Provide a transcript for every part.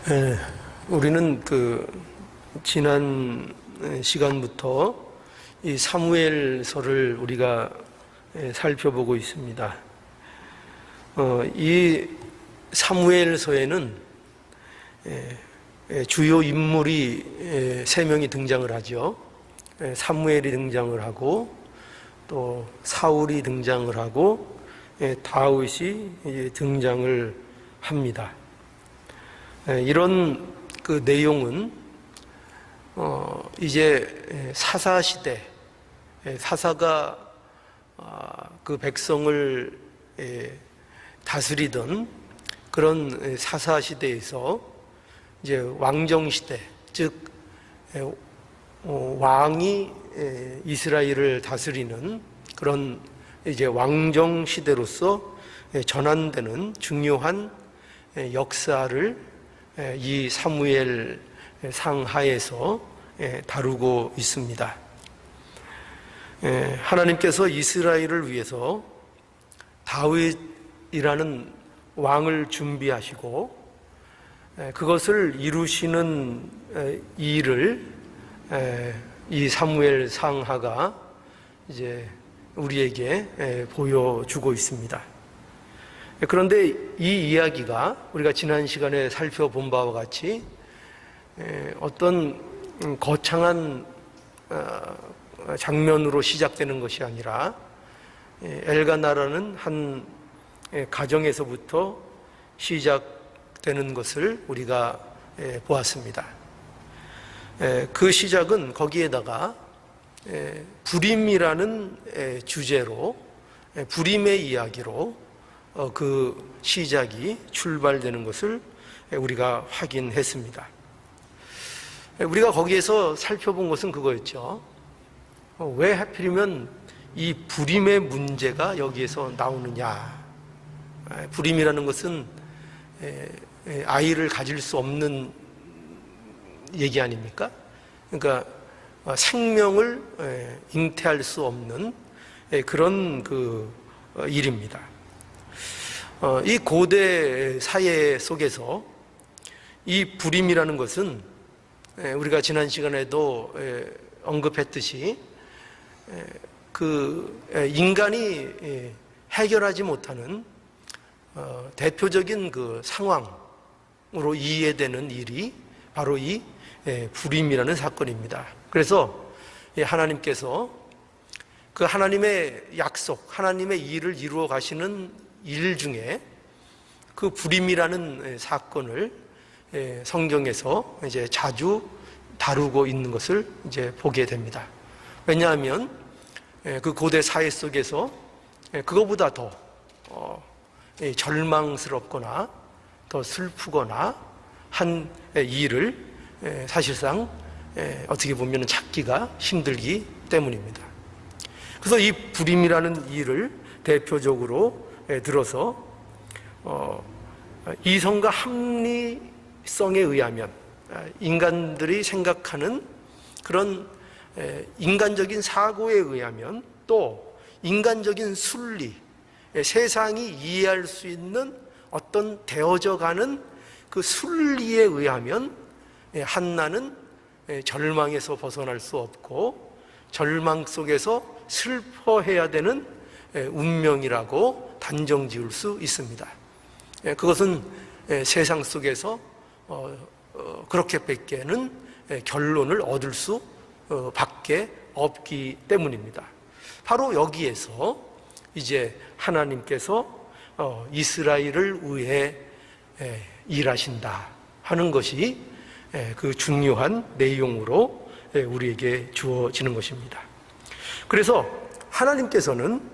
예, 우리는 지난 시간부터 이 사무엘서를 우리가 살펴보고 있습니다. 이 사무엘서에는 주요 인물이 3명이 등장을 하죠. 사무엘이 등장을 하고 또 사울이 등장을 하고 다윗이 등장을 합니다. 이런 내용은 이제 사사시대, 사사가 그 백성을 다스리던 그런 사사시대에서 이제 왕정시대, 즉 왕이 이스라엘을 다스리는 그런 이제 왕정시대로서 전환되는 중요한 역사를 이 사무엘 상하에서 다루고 있습니다. 하나님께서 이스라엘을 위해서 다윗이라는 왕을 준비하시고 그것을 이루시는 일을 이 사무엘 상하가 이제 우리에게 보여주고 있습니다. 그런데 이 이야기가 우리가 지난 시간에 살펴본 바와 같이 어떤 거창한 장면으로 시작되는 것이 아니라 엘가나라는 한 가정에서부터 시작되는 것을 우리가 보았습니다. 그 시작은 거기에다가 불임이라는 주제로, 불임의 이야기로 그 시작이 출발되는 것을 우리가 확인했습니다. 우리가 거기에서 살펴본 것은 그거였죠. 왜 하필이면 이 불임의 문제가 여기에서 나오느냐. 불임이라는 것은 아이를 가질 수 없는 얘기 아닙니까? 그러니까 생명을 잉태할 수 없는 그런 일입니다. 이 고대 사회 속에서 이 불임이라는 것은 우리가 지난 시간에도 언급했듯이 인간이 해결하지 못하는 대표적인 상황으로 이해되는 일이 바로 이 불임이라는 사건입니다. 그래서 하나님께서 그 하나님의 약속, 하나님의 일을 이루어 가시는 일 중에 그 불임이라는 사건을 성경에서 이제 자주 다루고 있는 것을 이제 보게 됩니다. 왜냐하면 그 고대 사회 속에서 그거보다 더 절망스럽거나 더 슬프거나 한 일을 사실상 어떻게 보면 찾기가 힘들기 때문입니다. 그래서 이 불임이라는 일을 대표적으로 들어서 이성과 합리성에 의하면 인간들이 생각하는 그런 인간적인 사고에 의하면 또 인간적인 순리, 세상이 이해할 수 있는 어떤 되어져 가는 그 순리에 의하면 한나는 절망에서 벗어날 수 없고 절망 속에서 슬퍼해야 되는 운명이라고 단정 지을 수 있습니다. 그것은 세상 속에서 그렇게밖에는 결론을 얻을 수 밖에 없기 때문입니다. 바로 여기에서 이제 하나님께서 이스라엘을 위해 일하신다 하는 것이 그 중요한 내용으로 우리에게 주어지는 것입니다. 그래서 하나님께서는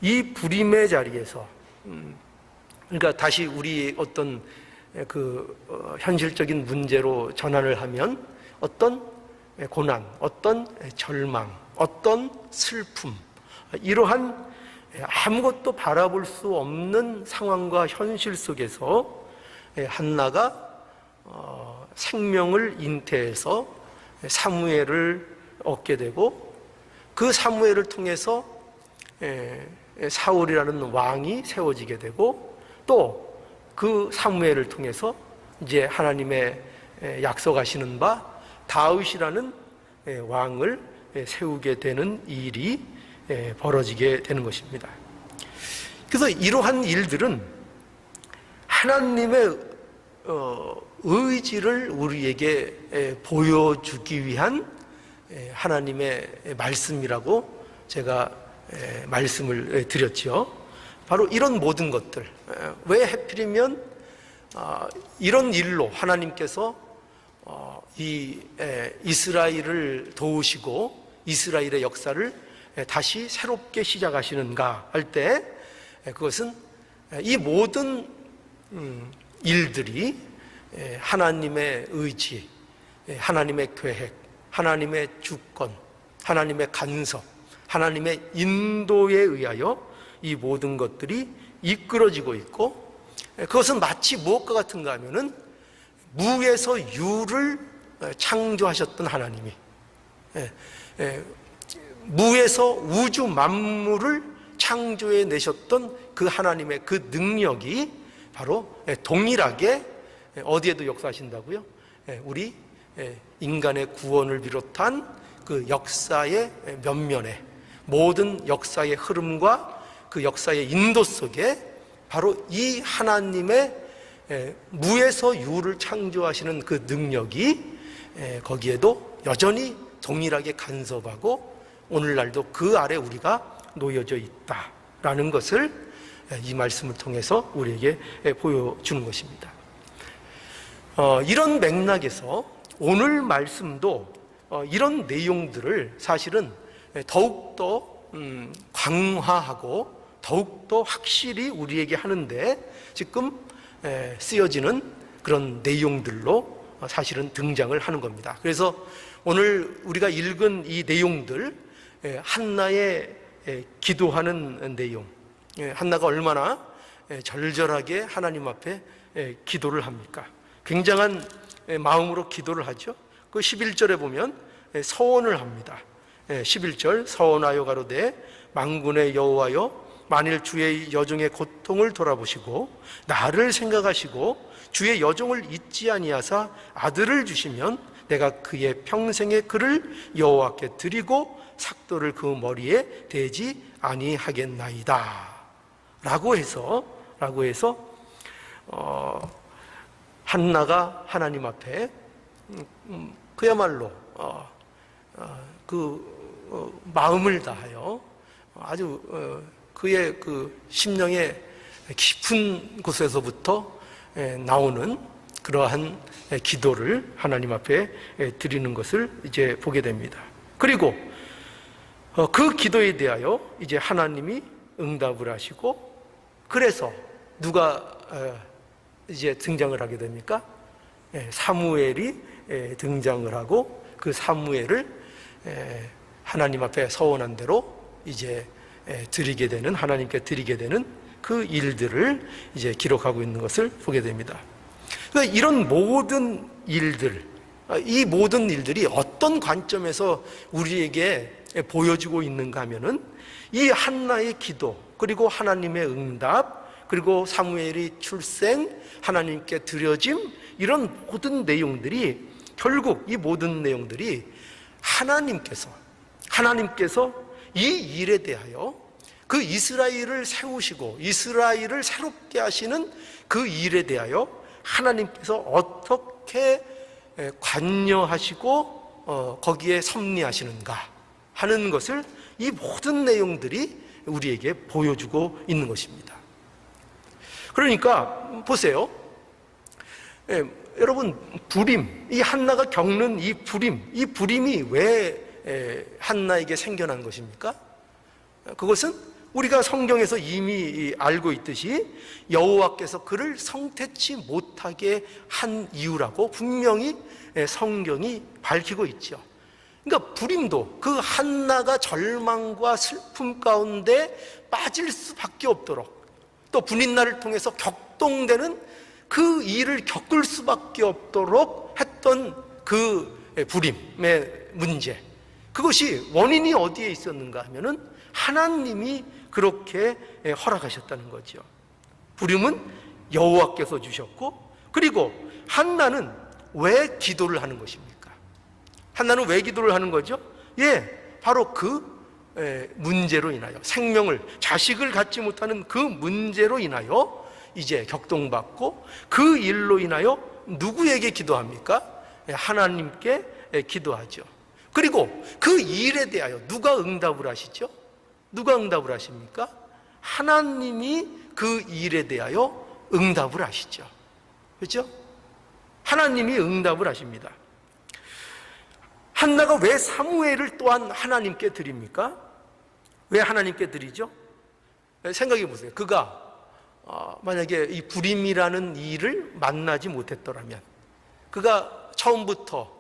이 불임의 자리에서, 그러니까 다시 우리 어떤 현실적인 문제로 전환을 하면 어떤 고난, 어떤 절망, 어떤 슬픔, 이러한 아무것도 바라볼 수 없는 상황과 현실 속에서 한나가 생명을 잉태해서 사무엘을 얻게 되고 그 사무엘을 통해서 사울이라는 왕이 세워지게 되고 또 그 사무엘을 통해서 이제 하나님의 약속하시는 바 다윗이라는 왕을 세우게 되는 일이 벌어지게 되는 것입니다. 그래서 이러한 일들은 하나님의 의지를 우리에게 보여주기 위한 하나님의 말씀이라고 제가 말씀을 드렸죠. 바로 이런 모든 것들, 왜 하필이면 이런 일로 하나님께서 이 이스라엘을 도우시고 이스라엘의 역사를 다시 새롭게 시작하시는가 할 때, 그것은 이 모든 일들이 하나님의 의지, 하나님의 계획, 하나님의 주권, 하나님의 간섭, 하나님의 인도에 의하여 이 모든 것들이 이끌어지고 있고, 그것은 마치 무엇과 같은가 하면은 무에서 유를 창조하셨던 하나님이 무에서 우주 만물을 창조해 내셨던 그 하나님의 그 능력이 바로 동일하게 어디에도 역사하신다고요? 우리 인간의 구원을 비롯한 그 역사의 면면에, 모든 역사의 흐름과 그 역사의 인도 속에 바로 이 하나님의 무에서 유를 창조하시는 그 능력이 거기에도 여전히 동일하게 간섭하고 오늘날도 그 아래 우리가 놓여져 있다라는 것을 이 말씀을 통해서 우리에게 보여주는 것입니다. 이런 맥락에서 오늘 말씀도 이런 내용들을 사실은 더욱더 강화하고 더욱더 확실히 우리에게 하는데 지금 쓰여지는 그런 내용들로 사실은 등장을 하는 겁니다. 그래서 오늘 우리가 읽은 이 내용들, 한나의 기도하는 내용, 한나가 얼마나 절절하게 하나님 앞에 기도를 합니까? 굉장한 마음으로 기도를 하죠. 그 11절에 보면 서원을 합니다. 11절, 서원하여 가로되 만군의 여호와여, 만일 주의 여종의 고통을 돌아보시고 나를 생각하시고 주의 여종을 잊지 아니하사 아들을 주시면 내가 그의 평생의 그를 여호와께 드리고 삭도를 그 머리에 대지 아니하겠나이다 라고 해서 한나가 하나님 앞에 그야말로 마음을 다하여 아주 그의 그 심령의 깊은 곳에서부터 나오는 그러한 기도를 하나님 앞에 드리는 것을 이제 보게 됩니다. 그리고 그 기도에 대하여 이제 하나님이 응답을 하시고, 그래서 누가 이제 등장을 하게 됩니까? 사무엘이 등장을 하고, 그 사무엘을 하나님 앞에 서원한 대로 이제 드리게 되는, 하나님께 드리게 되는 그 일들을 이제 기록하고 있는 것을 보게 됩니다. 그러니까 이런 모든 일들, 이 모든 일들이 어떤 관점에서 우리에게 보여주고 있는가 하면은 이 한나의 기도, 그리고 하나님의 응답, 그리고 사무엘이 출생, 하나님께 드려짐, 이런 모든 내용들이, 결국 이 모든 내용들이 하나님께서 이 일에 대하여, 그 이스라엘을 세우시고 이스라엘을 새롭게 하시는 그 일에 대하여 하나님께서 어떻게 관여하시고 거기에 섭리하시는가 하는 것을 이 모든 내용들이 우리에게 보여주고 있는 것입니다. 그러니까 보세요. 여러분, 불임, 이 한나가 겪는 이 불임이 왜 한나에게 생겨난 것입니까? 그것은 우리가 성경에서 이미 알고 있듯이 여호와께서 그를 성태치 못하게 한 이유라고 분명히 성경이 밝히고 있죠. 그러니까 불임도 그 한나가 절망과 슬픔 가운데 빠질 수밖에 없도록, 또 분인날을 통해서 격동되는 그 일을 겪을 수밖에 없도록 했던 그 불임의 문제, 그것이 원인이 어디에 있었는가 하면은 하나님이 그렇게 허락하셨다는 거죠. 불임은 여호와께서 주셨고, 그리고 한나는 왜 기도를 하는 것입니까? 한나는 왜 기도를 하는 거죠? 바로 그 문제로 인하여, 생명을, 자식을 갖지 못하는 그 문제로 인하여 이제 격동받고, 그 일로 인하여 누구에게 기도합니까? 하나님께 기도하죠. 그리고 그 일에 대하여 누가 응답을 하시죠? 누가 응답을 하십니까? 하나님이 그 일에 대하여 응답을 하시죠. 그렇죠? 하나님이 응답을 하십니다. 한나가 왜 사무엘을 또한 하나님께 드립니까? 왜 하나님께 드리죠? 생각해 보세요. 그가 만약에 이 불임이라는 일을 만나지 못했더라면, 그가 처음부터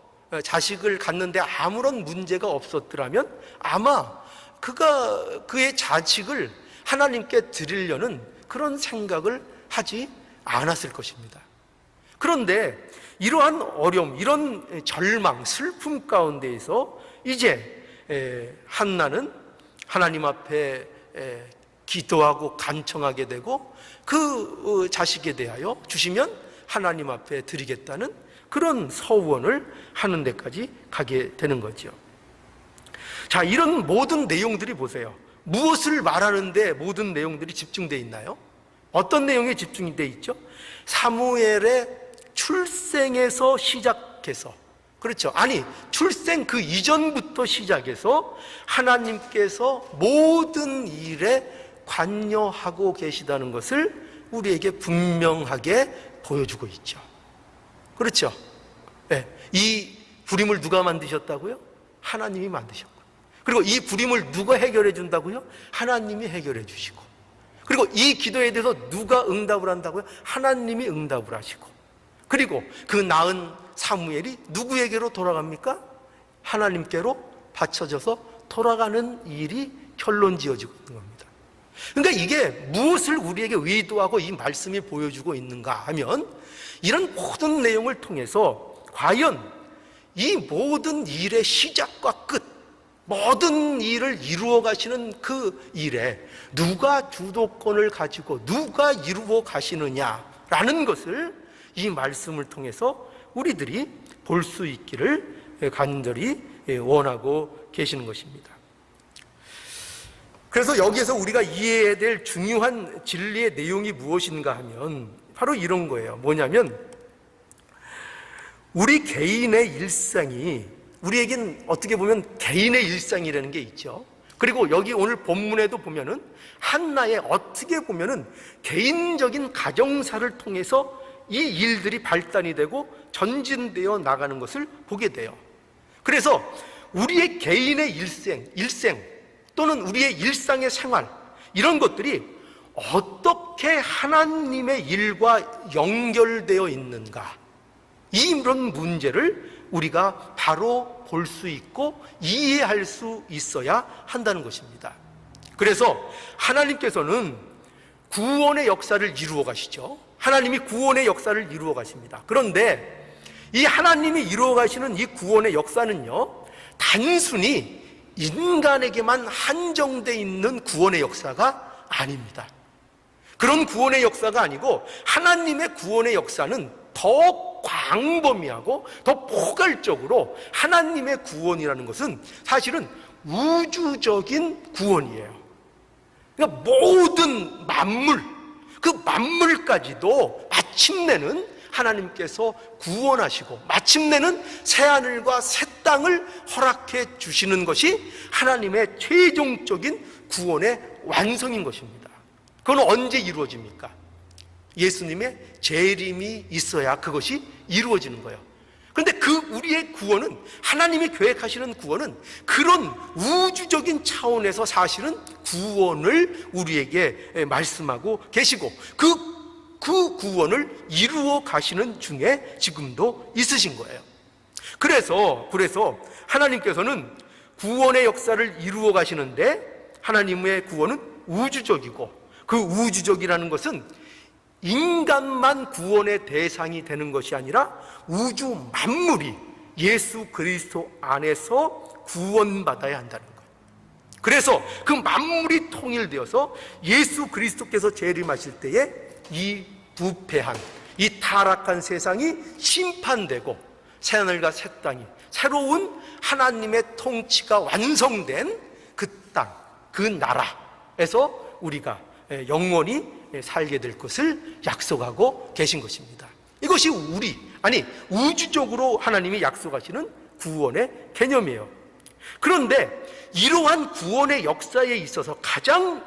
자식을 갖는데 아무런 문제가 없었더라면 아마 그가 그의 자식을 하나님께 드리려는 그런 생각을 하지 않았을 것입니다. 그런데 이러한 어려움, 이런 절망, 슬픔 가운데에서 이제 한나는 하나님 앞에 기도하고 간청하게 되고, 그 자식에 대하여 주시면 하나님 앞에 드리겠다는 그런 서원을 하는 데까지 가게 되는 거죠. 자, 이런 모든 내용들이 보세요. 무엇을 말하는데 모든 내용들이 집중되어 있나요? 어떤 내용에 집중이 되어 있죠? 사무엘의 출생에서 시작해서, 그렇죠? 아니, 출생 그 이전부터 시작해서 하나님께서 모든 일에 관여하고 계시다는 것을 우리에게 분명하게 보여주고 있죠. 그렇죠? 이 불임을 누가 만드셨다고요? 하나님이 만드셨고, 그리고 이 불임을 누가 해결해 준다고요? 하나님이 해결해 주시고, 그리고 이 기도에 대해서 누가 응답을 한다고요? 하나님이 응답을 하시고, 그리고 그 낳은 사무엘이 누구에게로 돌아갑니까? 하나님께로 바쳐져서 돌아가는 일이 결론 지어지고 있는 겁니다. 그러니까 이게 무엇을 우리에게 의도하고 이 말씀이 보여주고 있는가 하면, 이런 모든 내용을 통해서 과연 이 모든 일의 시작과 끝, 모든 일을 이루어 가시는 그 일에 누가 주도권을 가지고 누가 이루어 가시느냐라는 것을 이 말씀을 통해서 우리들이 볼 수 있기를 간절히 원하고 계시는 것입니다. 그래서 여기에서 우리가 이해해야 될 중요한 진리의 내용이 무엇인가 하면 바로 이런 거예요. 뭐냐면, 우리 개인의 일상이, 우리에겐 어떻게 보면 개인의 일상이라는 게 있죠. 그리고 여기 오늘 본문에도 보면은 한나의 어떻게 보면은 개인적인 가정사를 통해서 이 일들이 발단이 되고 전진되어 나가는 것을 보게 돼요. 그래서 우리의 개인의 일생 또는 우리의 일상의 생활, 이런 것들이 어떻게 하나님의 일과 연결되어 있는가, 이런 문제를 우리가 바로 볼 수 있고 이해할 수 있어야 한다는 것입니다. 그래서 하나님께서는 구원의 역사를 이루어 가시죠. 하나님이 구원의 역사를 이루어 가십니다. 그런데 이 하나님이 이루어 가시는 이 구원의 역사는요, 단순히 인간에게만 한정되어 있는 구원의 역사가 아닙니다. 그런 구원의 역사가 아니고, 하나님의 구원의 역사는 더 광범위하고 더 포괄적으로, 하나님의 구원이라는 것은 사실은 우주적인 구원이에요. 그러니까 모든 만물, 그 만물까지도 마침내는 하나님께서 구원하시고, 마침내는 새하늘과 새 땅을 허락해 주시는 것이 하나님의 최종적인 구원의 완성인 것입니다. 그건 언제 이루어집니까? 예수님의 재림이 있어야 그것이 이루어지는 거예요. 그런데 그 우리의 구원은, 하나님이 계획하시는 구원은 그런 우주적인 차원에서 사실은 구원을 우리에게 말씀하고 계시고, 그 구원을 이루어 가시는 중에 지금도 있으신 거예요. 그래서 하나님께서는 구원의 역사를 이루어 가시는데, 하나님의 구원은 우주적이고, 그 우주적이라는 것은 인간만 구원의 대상이 되는 것이 아니라 우주 만물이 예수 그리스도 안에서 구원받아야 한다는 거예요. 그래서 그 만물이 통일되어서 예수 그리스도께서 재림하실 때에 이 부패한, 이 타락한 세상이 심판되고 새하늘과 새 땅이 새로운 하나님의 통치가 완성된 그 땅, 그 나라에서 우리가 영원히 살게 될 것을 약속하고 계신 것입니다. 이것이 우주적으로 하나님이 약속하시는 구원의 개념이에요. 그런데 이러한 구원의 역사에 있어서 가장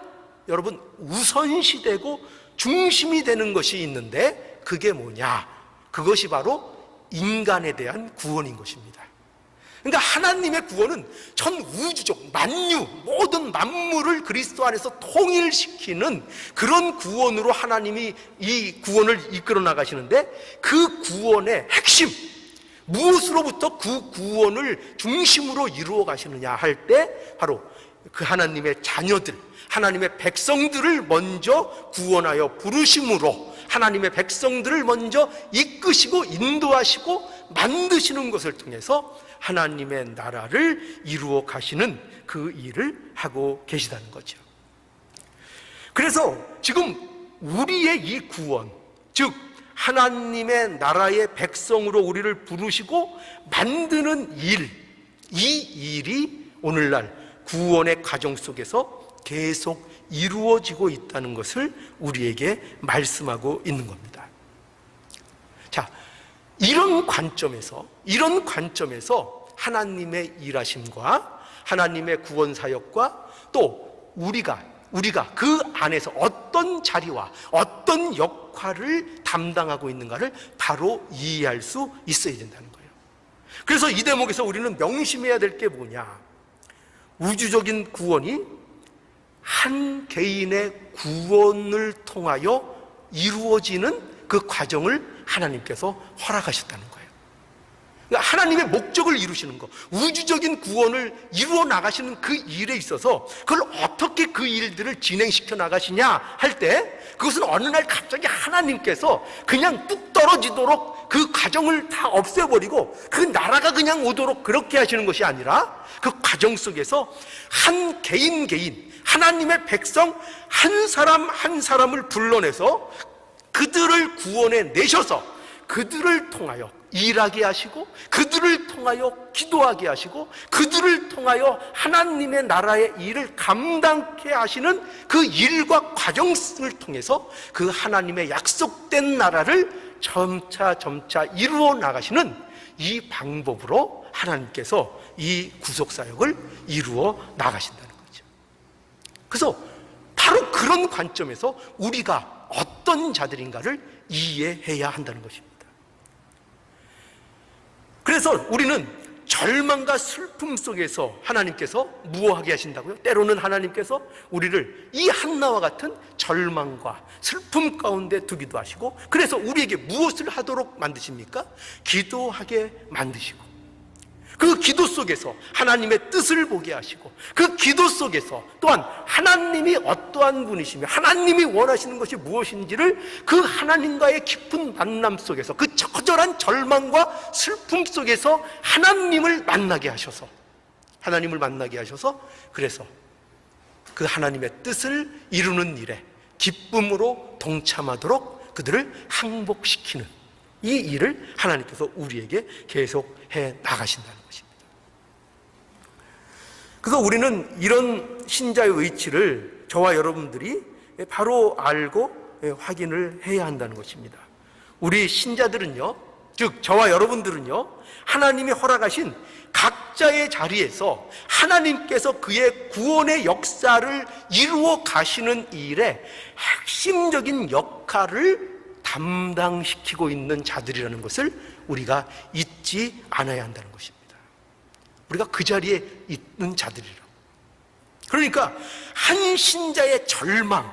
여러분 우선시되고 중심이 되는 것이 있는데 그게 뭐냐? 그것이 바로 인간에 대한 구원인 것입니다. 그러니까 하나님의 구원은 전 우주적 만유 모든 만물을 그리스도 안에서 통일시키는 그런 구원으로 하나님이 이 구원을 이끌어 나가시는데 그 구원의 핵심, 무엇으로부터 그 구원을 중심으로 이루어 가시느냐 할 때 바로 그 하나님의 자녀들, 하나님의 백성들을 먼저 구원하여 부르심으로 하나님의 백성들을 먼저 이끄시고 인도하시고 만드시는 것을 통해서 하나님의 나라를 이루어 가시는 그 일을 하고 계시다는 거죠. 그래서 지금 우리의 이 구원, 즉 하나님의 나라의 백성으로 우리를 부르시고 만드는 일, 이 일이 오늘날 구원의 과정 속에서 계속 이루어지고 있다는 것을 우리에게 말씀하고 있는 겁니다. 자, 이런 관점에서 하나님의 일하심과 하나님의 구원 사역과 또 우리가 그 안에서 어떤 자리와 어떤 역할을 담당하고 있는가를 바로 이해할 수 있어야 된다는 거예요. 그래서 이 대목에서 우리는 명심해야 될 게 뭐냐? 우주적인 구원이 한 개인의 구원을 통하여 이루어지는 그 과정을 하나님께서 허락하셨다는 거예요. 그러니까 하나님의 목적을 이루시는 것, 우주적인 구원을 이루어 나가시는 그 일에 있어서 그걸 어떻게 그 일들을 진행시켜 나가시냐 할 때 그것은 어느 날 갑자기 하나님께서 그냥 뚝 떨어지도록 그 과정을 다 없애버리고 그 나라가 그냥 오도록 그렇게 하시는 것이 아니라 그 과정 속에서 한 개인 하나님의 백성 한 사람 한 사람을 불러내서 그들을 구원해 내셔서 그들을 통하여 일하게 하시고 그들을 통하여 기도하게 하시고 그들을 통하여 하나님의 나라의 일을 감당케 하시는 그 일과 과정을 통해서 그 하나님의 약속된 나라를 점차 이루어 나가시는 이 방법으로 하나님께서 이 구속사역을 이루어 나가신다는 거죠. 그래서 바로 그런 관점에서 우리가 어떤 자들인가를 이해해야 한다는 것입니다. 그래서 우리는 절망과 슬픔 속에서 하나님께서 무엇하게 하신다고요? 때로는 하나님께서 우리를 이 한나와 같은 절망과 슬픔 가운데 두기도 하시고 그래서 우리에게 무엇을 하도록 만드십니까? 기도하게 만드시고 그 기도 속에서 하나님의 뜻을 보게 하시고 그 기도 속에서 또한 하나님이 어떠한 분이시며 하나님이 원하시는 것이 무엇인지를 그 하나님과의 깊은 만남 속에서 그 처절한 절망과 슬픔 속에서 하나님을 만나게 하셔서 그래서 그 하나님의 뜻을 이루는 일에 기쁨으로 동참하도록 그들을 항복시키는 이 일을 하나님께서 우리에게 계속해 나가신다는 것입니다. 그래서 우리는 이런 신자의 위치를 저와 여러분들이 바로 알고 확인을 해야 한다는 것입니다. 우리 신자들은요, 즉 저와 여러분들은요, 하나님이 허락하신 각자의 자리에서 하나님께서 그의 구원의 역사를 이루어 가시는 일에 핵심적인 역할을 담당시키고 있는 자들이라는 것을 우리가 잊지 않아야 한다는 것입니다. 우리가 그 자리에 있는 자들이라고. 그러니까 한 신자의 절망,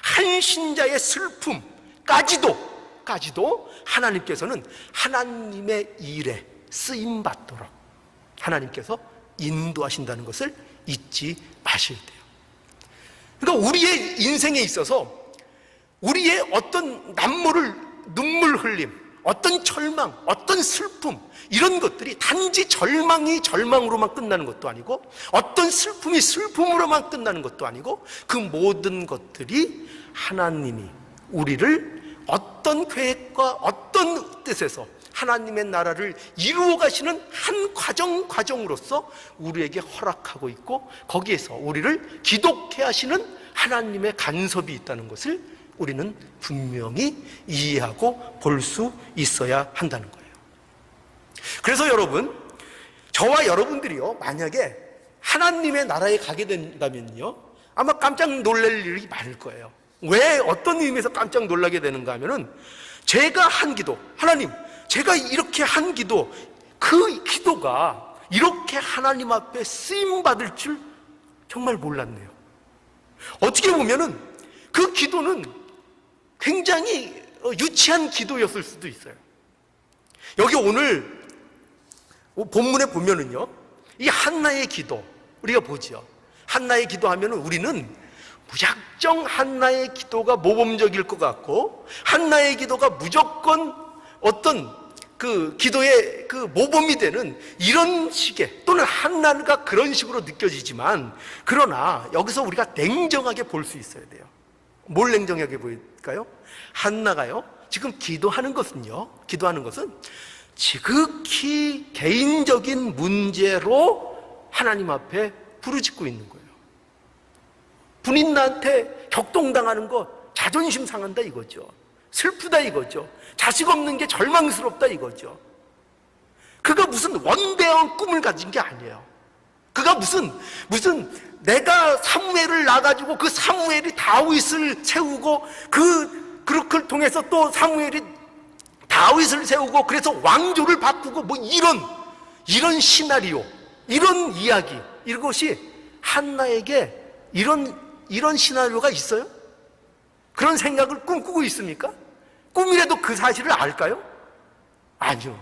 한 신자의 슬픔까지도 하나님께서는 하나님의 일에 쓰임받도록 하나님께서 인도하신다는 것을 잊지 마셔야 돼요. 그러니까 우리의 인생에 있어서 우리의 어떤 눈물 흘림, 어떤 절망, 어떤 슬픔 이런 것들이 단지 절망이 절망으로만 끝나는 것도 아니고 어떤 슬픔이 슬픔으로만 끝나는 것도 아니고 그 모든 것들이 하나님이 우리를 어떤 계획과 어떤 뜻에서 하나님의 나라를 이루어 가시는 한 과정으로서 우리에게 허락하고 있고, 거기에서 우리를 기독케 하시는 하나님의 간섭이 있다는 것을 우리는 분명히 이해하고 볼 수 있어야 한다는 거예요. 그래서 여러분, 저와 여러분들이요, 만약에 하나님의 나라에 가게 된다면요, 아마 깜짝 놀랄 일이 많을 거예요. 왜, 어떤 의미에서 깜짝 놀라게 되는가 하면은, 제가 한 기도, 하나님, 제가 이렇게 한 기도, 그 기도가 이렇게 하나님 앞에 쓰임받을 줄 정말 몰랐네요. 어떻게 보면은 그 기도는 굉장히 유치한 기도였을 수도 있어요. 여기 오늘 본문에 보면은요, 이 한나의 기도, 우리가 보죠. 한나의 기도하면은 우리는 무작정 한나의 기도가 모범적일 것 같고, 한나의 기도가 무조건 어떤 그 기도의 그 모범이 되는 이런 식의, 또는 한나가 그런 식으로 느껴지지만, 그러나 여기서 우리가 냉정하게 볼 수 있어야 돼요. 뭘 냉정하게 보일까요? 한나가요, 지금 기도하는 것은 지극히 개인적인 문제로 하나님 앞에 부르짖고 있는 거예요. 분인나한테 격동당하는 거 자존심 상한다 이거죠. 슬프다 이거죠. 자식 없는 게 절망스럽다 이거죠. 그가 무슨 원대한 꿈을 가진 게 아니에요. 그가 무슨 내가 사무엘을 낳아가지고 그 사무엘이 다윗을 세우고 그를 통해서 또 사무엘이 다윗을 세우고 그래서 왕조를 바꾸고 뭐 이런 시나리오, 이런 이야기, 이것이 한나에게 이런 시나리오가 있어요? 그런 생각을 꿈꾸고 있습니까? 꿈이라도 그 사실을 알까요? 아니요.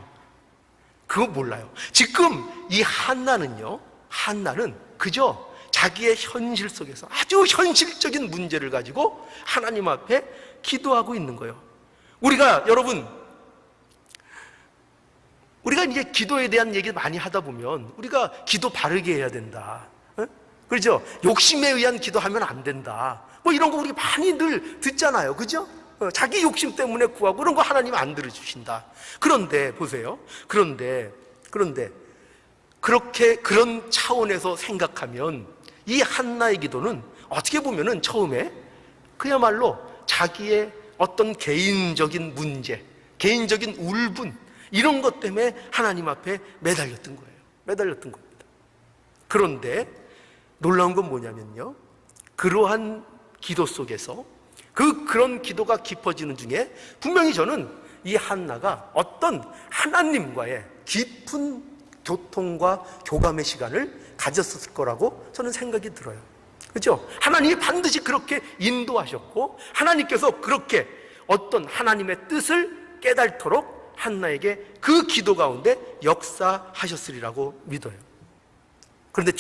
그거 몰라요. 지금 이 한나는 그저 자기의 현실 속에서 아주 현실적인 문제를 가지고 하나님 앞에 기도하고 있는 거예요. 여러분, 우리가 이제 기도에 대한 얘기를 많이 하다 보면 우리가 기도 바르게 해야 된다. 그렇죠? 욕심에 의한 기도하면 안 된다. 뭐 이런 거 우리 많이 늘 듣잖아요. 그죠? 자기 욕심 때문에 구하고 그런 거 하나님 안 들어주신다. 그런데 보세요. 그런데 그런 차원에서 생각하면 이 한나의 기도는 어떻게 보면은 처음에 그야말로 자기의 어떤 개인적인 문제, 개인적인 울분, 이런 것 때문에 하나님 앞에 매달렸던 겁니다. 그런데 놀라운 건 뭐냐면요, 그러한 기도 속에서 그런 기도가 깊어지는 중에 분명히 저는 이 한나가 어떤 하나님과의 깊은 교통과 교감의 시간을 가졌을 거라고 저는 생각이 들어요. 그렇죠? 하나님이 반드시 그렇게 인도하셨고, 하나님께서 그렇게 어떤 하나님의 뜻을 깨달도록 한나에게 그 기도 가운데 역사하셨으리라고 믿어요. 그런데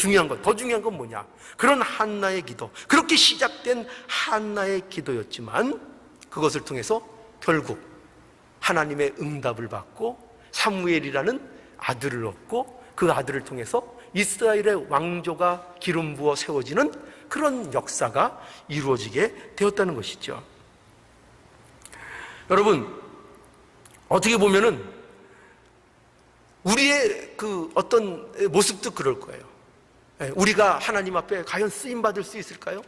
더 중요한 건 뭐냐? 그런 한나의 기도, 그렇게 시작된 한나의 기도였지만 그것을 통해서 결국 하나님의 응답을 받고 사무엘이라는 아들을 얻고, 그 아들을 통해서 이스라엘의 왕조가 기름 부어 세워지는 그런 역사가 이루어지게 되었다는 것이죠. 여러분, 어떻게 보면은 우리의 그 어떤 모습도 그럴 거예요. 우리가 하나님 앞에 과연 쓰임받을 수 있을까요?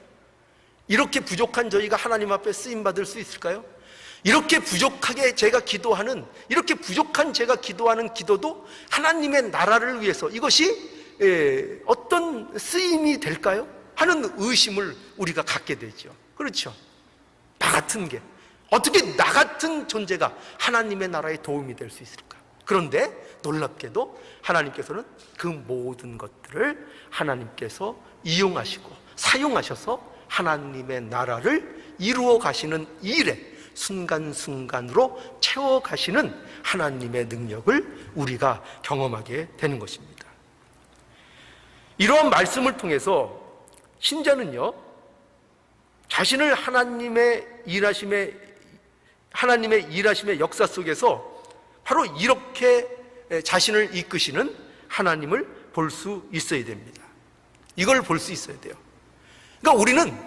이렇게 부족한 저희가 하나님 앞에 쓰임받을 수 있을까요? 이렇게 부족한 제가 기도하는 기도도 하나님의 나라를 위해서 이것이 어떤 쓰임이 될까요? 하는 의심을 우리가 갖게 되죠. 그렇죠? 어떻게 나 같은 존재가 하나님의 나라에 도움이 될 수 있을까? 그런데 놀랍게도 하나님께서는 그 모든 것들을 하나님께서 이용하시고 사용하셔서 하나님의 나라를 이루어 가시는 일에 순간순간으로 채워가시는 하나님의 능력을 우리가 경험하게 되는 것입니다. 이러한 말씀을 통해서 신자는요, 자신을 하나님의 일하심의 역사 속에서 바로 이렇게 자신을 이끄시는 하나님을 볼 수 있어야 됩니다. 이걸 볼 수 있어야 돼요. 그러니까 우리는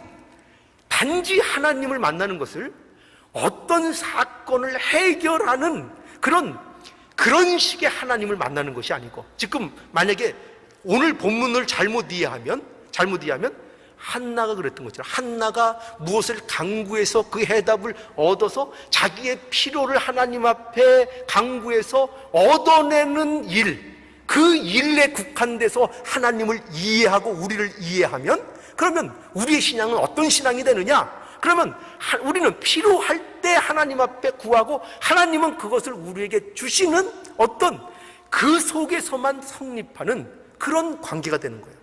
단지 하나님을 만나는 것을 어떤 사건을 해결하는 그런 식의 하나님을 만나는 것이 아니고, 지금 만약에 오늘 본문을 잘못 이해하면 한나가 그랬던 것처럼, 한나가 무엇을 간구해서 그 해답을 얻어서 자기의 필요를 하나님 앞에 간구해서 얻어내는 일, 그 일에 국한돼서 하나님을 이해하고 우리를 이해하면, 그러면 우리의 신앙은 어떤 신앙이 되느냐? 그러면 우리는 필요할 때 하나님 앞에 구하고 하나님은 그것을 우리에게 주시는 어떤 그 속에서만 성립하는 그런 관계가 되는 거예요.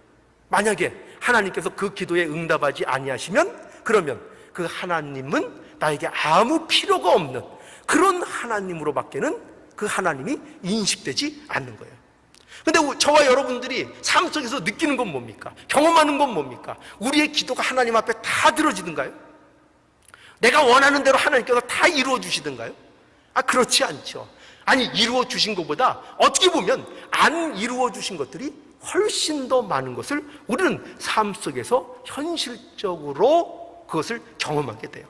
만약에 하나님께서 그 기도에 응답하지 아니하시면, 그러면 그 하나님은 나에게 아무 필요가 없는 그런 하나님으로밖에는 그 하나님이 인식되지 않는 거예요. 근데 저와 여러분들이 삶 속에서 느끼는 건 뭡니까? 경험하는 건 뭡니까? 우리의 기도가 하나님 앞에 다 들어지던가요? 내가 원하는 대로 하나님께서 다 이루어 주시던가요? 그렇지 않죠. 아니, 이루어 주신 것보다 어떻게 보면 안 이루어 주신 것들이 훨씬 더 많은 것을 우리는 삶 속에서 현실적으로 그것을 경험하게 돼요.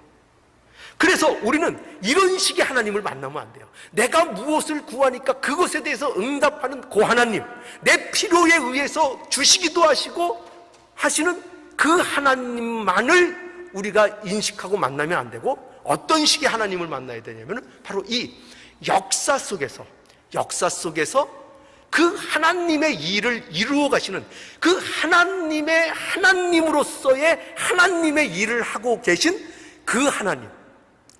그래서 우리는 이런 식의 하나님을 만나면 안 돼요. 내가 무엇을 구하니까 그것에 대해서 응답하는 그 하나님, 내 필요에 의해서 주시기도 하시고 하시는 그 하나님만을 우리가 인식하고 만나면 안 되고, 어떤 식의 하나님을 만나야 되냐면 바로 이 역사 속에서 그 하나님의 일을 이루어 가시는 그 하나님의 하나님으로서의 하나님의 일을 하고 계신 그 하나님,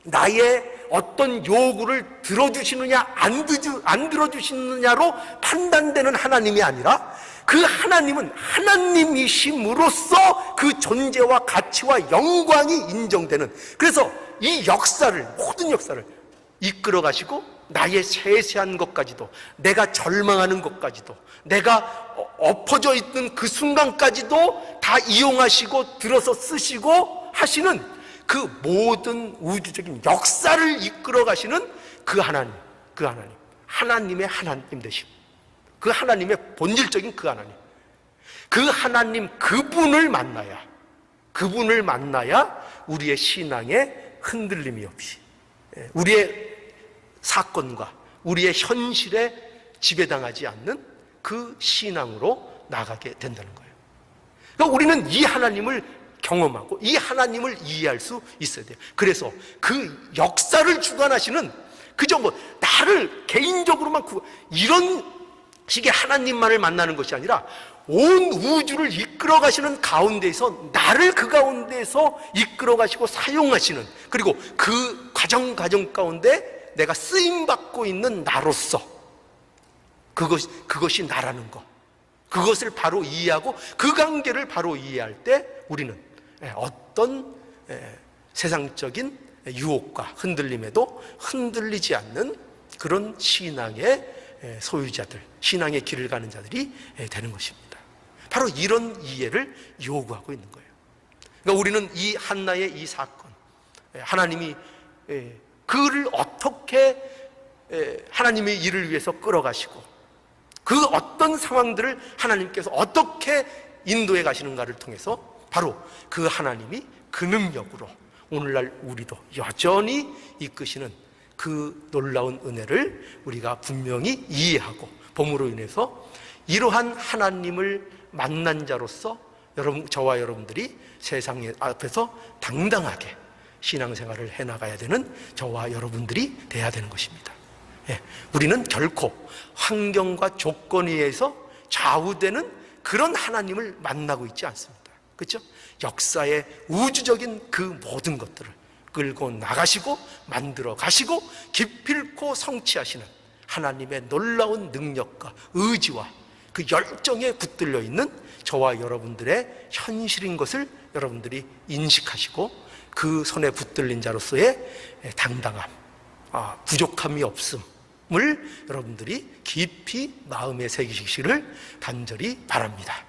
나의 어떤 요구를 들어주시느냐 안 들어주시느냐로 판단되는 하나님이 아니라, 그 하나님은 하나님이심으로써 그 존재와 가치와 영광이 인정되는, 그래서 이 역사를, 모든 역사를 이끌어 가시고 나의 세세한 것까지도, 내가 절망하는 것까지도, 내가 엎어져 있는 그 순간까지도 다 이용하시고 들어서 쓰시고 하시는 그 모든 우주적인 역사를 이끌어 가시는 그 하나님, 하나님의 하나님 되심, 그 하나님의 본질적인 그 하나님, 그분을 만나야 우리의 신앙에 흔들림이 없이, 우리의 사건과 우리의 현실에 지배당하지 않는 그 신앙으로 나가게 된다는 거예요. 그러니까 우리는 이 하나님을 경험하고 이 하나님을 이해할 수 있어야 돼요. 그래서 그 역사를 주관하시는, 그저 나를 개인적으로만 이런 식의 하나님만을 만나는 것이 아니라 온 우주를 이끌어 가시는 가운데에서 나를 그 가운데에서 이끌어 가시고 사용하시는, 그리고 그 과정 가운데 내가 쓰임받고 있는 나로서 그것이 나라는 것, 그것을 바로 이해하고 그 관계를 바로 이해할 때 우리는 어떤 세상적인 유혹과 흔들림에도 흔들리지 않는 그런 신앙의 소유자들, 신앙의 길을 가는 자들이 되는 것입니다. 바로 이런 이해를 요구하고 있는 거예요. 그러니까 우리는 이 한나의 이 사건, 하나님이 그를 어떻게 하나님의 일을 위해서 끌어가시고 그 어떤 상황들을 하나님께서 어떻게 인도해 가시는가를 통해서 바로 그 하나님이 그 능력으로 오늘날 우리도 여전히 이끄시는 그 놀라운 은혜를 우리가 분명히 이해하고 봄으로 인해서 이러한 하나님을 만난 자로서 저와 여러분들이 세상 앞에서 당당하게 신앙생활을 해나가야 되는 저와 여러분들이 돼야 되는 것입니다. 우리는 결코 환경과 조건에 의해서 좌우되는 그런 하나님을 만나고 있지 않습니다. 그렇죠? 역사의 우주적인 그 모든 것들을 끌고 나가시고 만들어 가시고 기필코 성취하시는 하나님의 놀라운 능력과 의지와 그 열정에 붙들려 있는 저와 여러분들의 현실인 것을 여러분들이 인식하시고 그 손에 붙들린 자로서의 당당함, 부족함이 없음을 여러분들이 깊이 마음에 새기시기를 간절히 바랍니다.